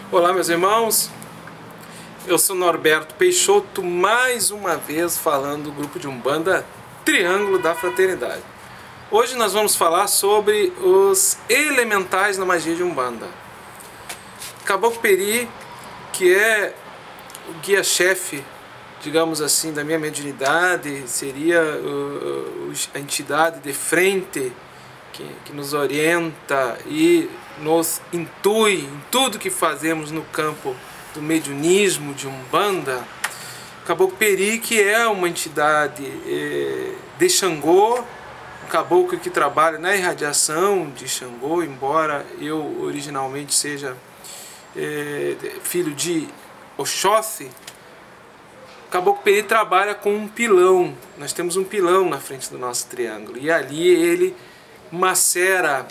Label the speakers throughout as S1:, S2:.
S1: Olá, meus irmãos, eu sou Norberto Peixoto, mais uma vez falando do grupo de Umbanda Triângulo da Fraternidade. Hoje nós vamos falar sobre os elementais na magia de Umbanda. Caboclo Peri, que é o guia-chefe, digamos assim, da minha mediunidade, seria a entidade de frente que nos orienta e nos intui em tudo que fazemos no campo do mediunismo de Umbanda. Caboclo Peri, que é uma entidade de Xangô, um caboclo que trabalha na irradiação de Xangô, embora eu originalmente seja filho de Oxóssi. Caboclo Peri trabalha com um pilão. Nós temos um pilão na frente do nosso triângulo e ali ele macera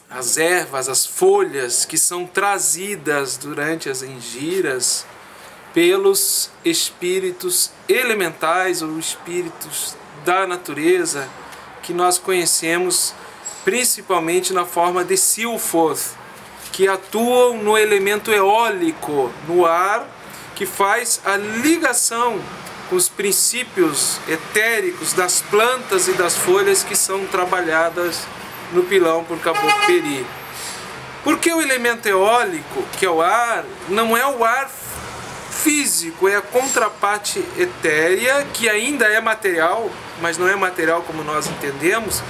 S1: as ervas, as folhas que são trazidas durante as engiras pelos espíritos elementais ou espíritos da natureza que nós conhecemos principalmente na forma de silfos, que atuam no elemento eólico, no ar, que faz a ligação com os princípios etéricos das plantas e das folhas que são trabalhadas no pilão por Caboclo Peri. Porque o elemento eólico, que é o ar, não é o ar físico, é a contraparte etérea, que ainda é material, mas não é material como nós entendemos,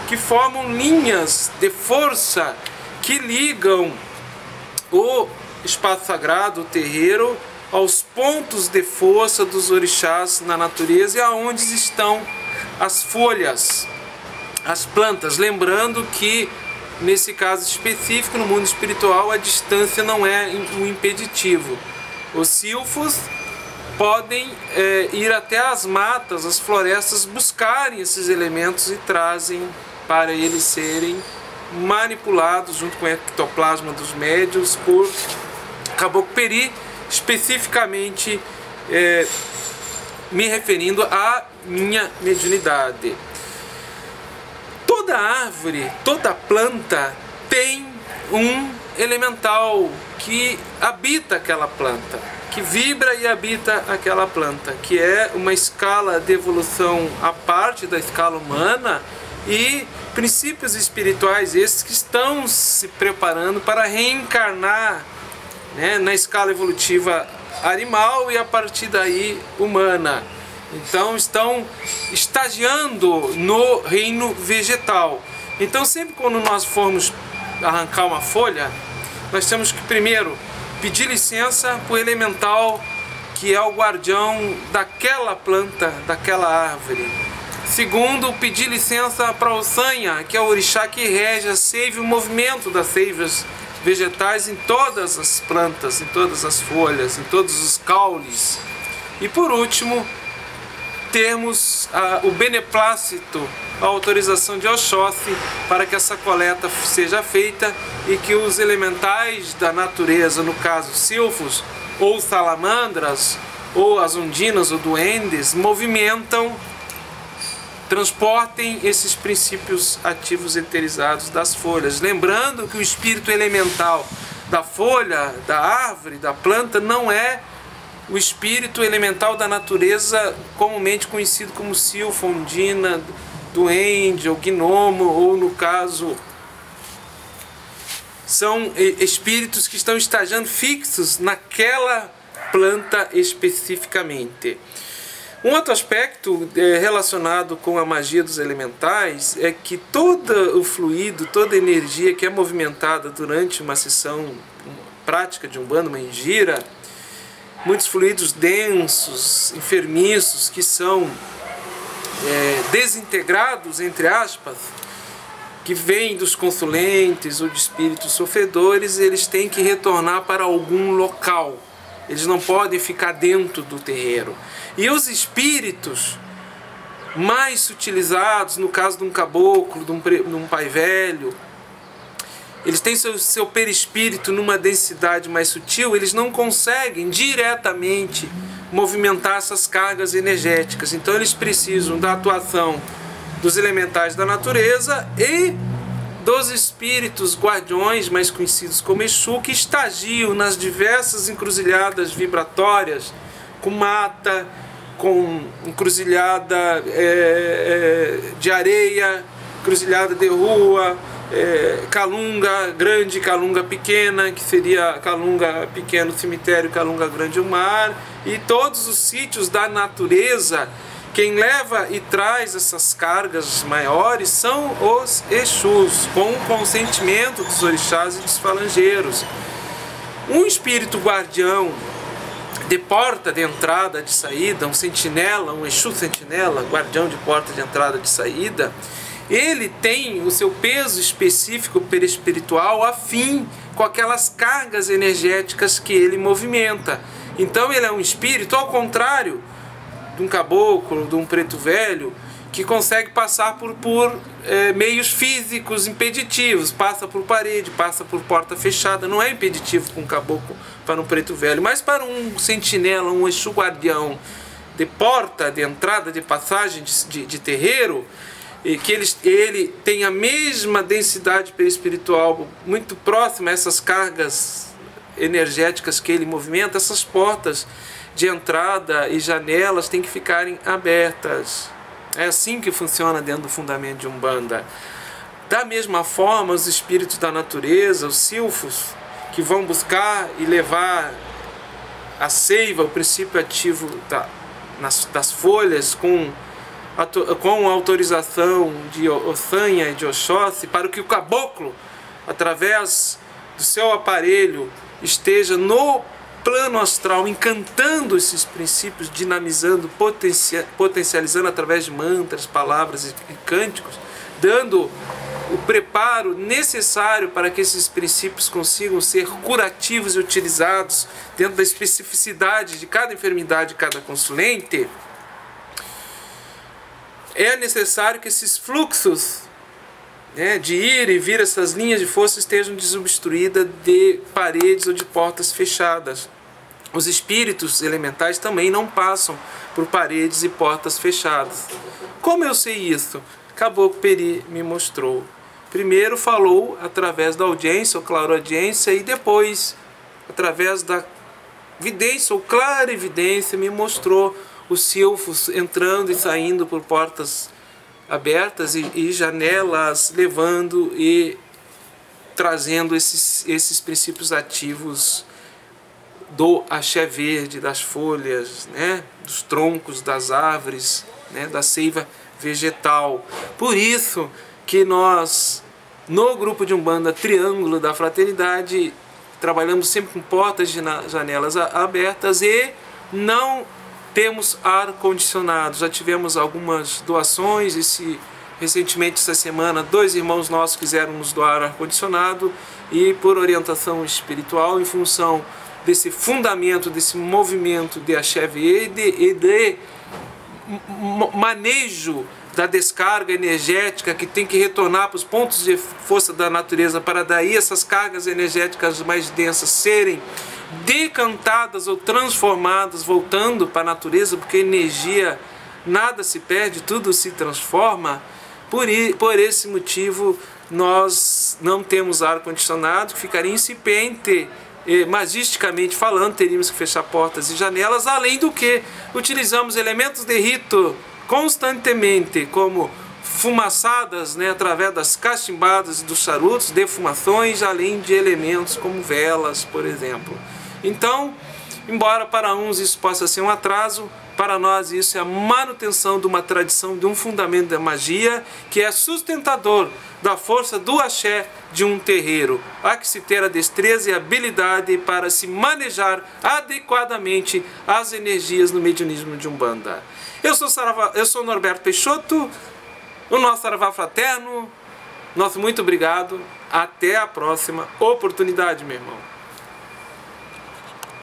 S1: que formam linhas de força que ligam o espaço sagrado, o terreiro, aos pontos de força dos orixás na natureza e aonde estão as folhas, as plantas. Lembrando que, nesse caso específico, no mundo espiritual, a distância não é um impeditivo. Os silfos podem ir até as matas, as florestas, buscarem esses elementos e trazem para eles serem manipulados junto com o ectoplasma dos médiuns por Caboclo Peri, especificamente me referindo à minha mediunidade. Toda árvore, toda planta tem um elemental que habita aquela planta, que vibra e habita aquela planta, que é uma escala de evolução à parte da escala humana e princípios espirituais esses que estão se preparando para reencarnar, né, na escala evolutiva animal e a partir daí humana. Então estão estagiando no reino vegetal. Então sempre quando nós formos arrancar uma folha, nós temos que primeiro pedir licença para o elemental que é o guardião daquela planta, daquela árvore. Segundo, pedir licença para o Sanha, que é o orixá que rege a seiva e o movimento das seivas vegetais em todas as plantas, em todas as folhas, em todos os caules. E por último, termos o beneplácito, a autorização de Oxóssi para que essa coleta seja feita e que os elementais da natureza, no caso silfos ou salamandras ou as ondinas ou duendes, movimentam, transportem esses princípios ativos eterizados das folhas. Lembrando que o espírito elemental da folha, da árvore, da planta, não é o espírito elemental da natureza comumente conhecido como silfo, ondina, duende ou gnomo, ou no caso são espíritos que estão estagiando fixos naquela planta especificamente. Um outro aspecto relacionado com a magia dos elementais é que todo o fluido, toda a energia que é movimentada durante uma sessão prática de Umbanda, uma engira, muitos fluidos densos, enfermiços, que são desintegrados, entre aspas, que vêm dos consulentes ou de espíritos sofredores, eles têm que retornar para algum local. Eles não podem ficar dentro do terreiro. E os espíritos mais sutilizados, no caso de um caboclo, de um pai velho, eles têm seu perispírito numa densidade mais sutil, eles não conseguem diretamente movimentar essas cargas energéticas. Então eles precisam da atuação dos elementais da natureza e dos espíritos guardiões, mais conhecidos como Exu, que estagiam nas diversas encruzilhadas vibratórias, com mata, com encruzilhada de areia, encruzilhada de rua, calunga grande, calunga pequena, que seria calunga pequeno cemitério, calunga grande o mar, e todos os sítios da natureza. Quem leva e traz essas cargas maiores são os Exus, com o consentimento dos orixás e dos falangeiros. Um espírito guardião de porta de entrada, de saída, um sentinela, um Exu sentinela, guardião de porta de entrada, de saída, ele tem o seu peso específico perispiritual afim com aquelas cargas energéticas que ele movimenta. Então ele é um espírito, ao contrário de um caboclo, de um preto velho, que consegue passar por meios físicos impeditivos, passa por parede, passa por porta fechada. Não é impeditivo para um caboclo, para um preto velho, mas para um sentinela, um Exu guardião de porta, de entrada, de passagem, de terreiro, e que ele tem a mesma densidade perispiritual muito próxima a essas cargas energéticas que ele movimenta, essas portas de entrada e janelas têm que ficarem abertas. É assim que funciona dentro do fundamento de Umbanda. Da mesma forma, os espíritos da natureza, os silfos, que vão buscar e levar a seiva, o princípio ativo das folhas, com autorização de Ossanha e de Oxóssi, para que o caboclo, através do seu aparelho, esteja no plano astral, encantando esses princípios, dinamizando, potencializando através de mantras, palavras e cânticos, dando o preparo necessário para que esses princípios consigam ser curativos e utilizados dentro da especificidade de cada enfermidade de cada consulente. É necessário que esses fluxos de ir e vir, essas linhas de força, estejam desobstruídas de paredes ou de portas fechadas. Os espíritos elementais também não passam por paredes e portas fechadas. Como eu sei isso? Caboclo Peri me mostrou. Primeiro falou através da audiência ou clareaudiência, e depois, através da vidência ou clarevidência, me mostrou os silfos entrando e saindo por portas abertas e janelas, levando e trazendo esses princípios ativos do axé verde, das folhas, dos troncos das árvores, da seiva vegetal. Por isso que nós, no grupo de Umbanda Triângulo da Fraternidade, trabalhamos sempre com portas de janelas abertas e não temos ar-condicionado. Já tivemos algumas doações, recentemente, essa semana, 2 irmãos nossos quiseram nos doar ar-condicionado, e por orientação espiritual, em função desse fundamento, desse movimento de axé verde e de manejo da descarga energética que tem que retornar para os pontos de força da natureza, para daí essas cargas energéticas mais densas serem decantadas ou transformadas, voltando para a natureza, porque energia, nada se perde, tudo se transforma. Por esse motivo, nós não temos ar-condicionado, que ficaria incipiente, magisticamente falando, teríamos que fechar portas e janelas, além do que utilizamos elementos de rito constantemente, como fumaçadas, através das cachimbadas e dos charutos, defumações, além de elementos como velas, por exemplo. Então, embora para uns isso possa ser um atraso, para nós isso é a manutenção de uma tradição, de um fundamento da magia, que é sustentador da força do axé de um terreiro. Há que se ter a destreza e a habilidade para se manejar adequadamente as energias no mediunismo de Umbanda. Eu sou Norberto Peixoto, o nosso Saravá Fraterno. Nosso muito obrigado. Até a próxima oportunidade, meu irmão.